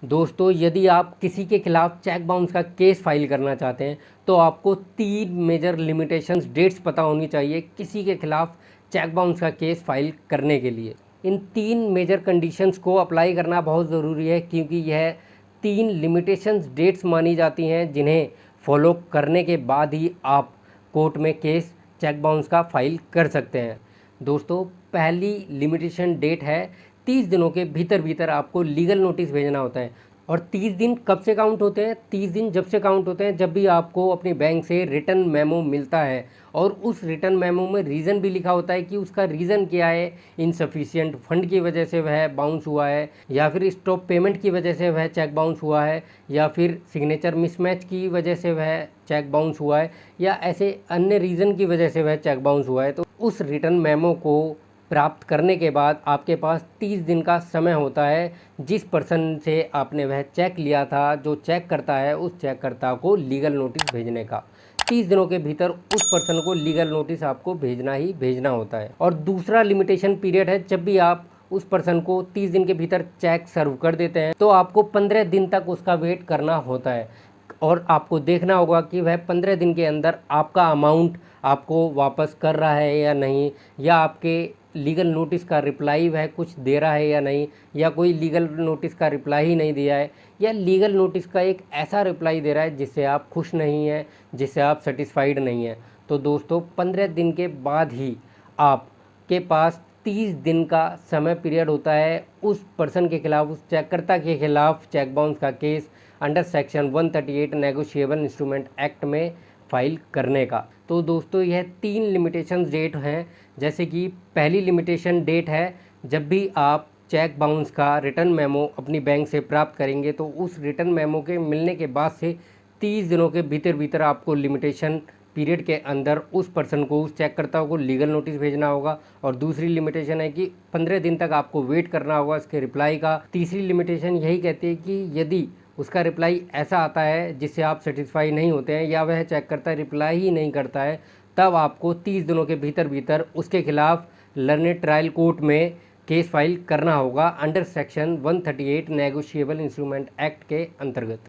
दोस्तों, यदि आप किसी के खिलाफ चेक बाउंस का केस फाइल करना चाहते हैं तो आपको 3 मेजर लिमिटेशंस डेट्स पता होनी चाहिए किसी के खिलाफ चेक बाउंस का केस फाइल करने के लिए। इन 3 मेजर कंडीशंस को अप्लाई करना बहुत ज़रूरी है क्योंकि यह 3 लिमिटेशंस डेट्स मानी जाती हैं जिन्हें फॉलो करने के बाद ही आप कोर्ट में केस चेक बाउंस का फाइल कर सकते हैं। दोस्तों, पहली लिमिटेशन डेट है 30 दिनों के भीतर भीतर आपको लीगल नोटिस भेजना होता है। और 30 दिन कब से काउंट होते हैं? 30 दिन जब से काउंट होते हैं जब भी आपको अपने बैंक से रिटर्न मेमो मिलता है और उस रिटर्न मेमो में रीज़न भी लिखा होता है कि उसका रीज़न क्या है। इनसफिशिएंट फंड की वजह से वह बाउंस हुआ है, या फिर स्टॉप पेमेंट की वजह से वह चेक बाउंस हुआ है, या फिर सिग्नेचर मिसमैच की वजह से वह चेक बाउंस हुआ है, या ऐसे अन्य रीज़न की वजह से वह चेक बाउंस हुआ है। तो उस रिटर्न मेमो को प्राप्त करने के बाद आपके पास 30 दिन का समय होता है जिस पर्सन से आपने वह चेक लिया था, जो चेक करता है, उस चेककर्ता को लीगल नोटिस भेजने का। 30 दिनों के भीतर उस पर्सन को लीगल नोटिस आपको भेजना ही भेजना होता है। और दूसरा लिमिटेशन पीरियड है, जब भी आप उस पर्सन को 30 दिन के भीतर चेक सर्व कर देते हैं तो आपको 15 दिन तक उसका वेट करना होता है और आपको देखना होगा कि वह 15 दिन के अंदर आपका अमाउंट आपको वापस कर रहा है या नहीं, या आपके लीगल नोटिस का रिप्लाई वह कुछ दे रहा है या नहीं, या कोई लीगल नोटिस का रिप्लाई ही नहीं दिया है, या लीगल नोटिस का एक ऐसा रिप्लाई दे रहा है जिससे आप खुश नहीं हैं, जिससे आप सेटिस्फाइड नहीं हैं। तो दोस्तों, 15 दिन के बाद ही आपके पास 30 दिन का समय पीरियड होता है उस पर्सन के खिलाफ, उस चेककर्ता के खिलाफ चेक बाउंस का case under section 138 negotiable instrument act में फाइल करने का। तो दोस्तों, यह 3 लिमिटेशन डेट हैं। जैसे कि पहली लिमिटेशन डेट है, जब भी आप चेक बाउंस का रिटर्न मेमो अपनी बैंक से प्राप्त करेंगे तो उस रिटर्न मेमो के मिलने के बाद से 30 दिनों के भीतर भीतर आपको लिमिटेशन पीरियड के अंदर उस पर्सन को, उस चेककर्ता को लीगल नोटिस भेजना होगा। और दूसरी लिमिटेशन है कि 15 दिन तक आपको वेट करना होगा इसके रिप्लाई का। तीसरी लिमिटेशन यही कहती है कि यदि उसका रिप्लाई ऐसा आता है जिससे आप सेटिस्फाई नहीं होते हैं, या वह चेक करता है रिप्लाई ही नहीं करता है, तब आपको 30 दिनों के भीतर भीतर उसके खिलाफ लर्नेड ट्रायल कोर्ट में केस फाइल करना होगा under section 138 negotiable instrument act के अंतर्गत।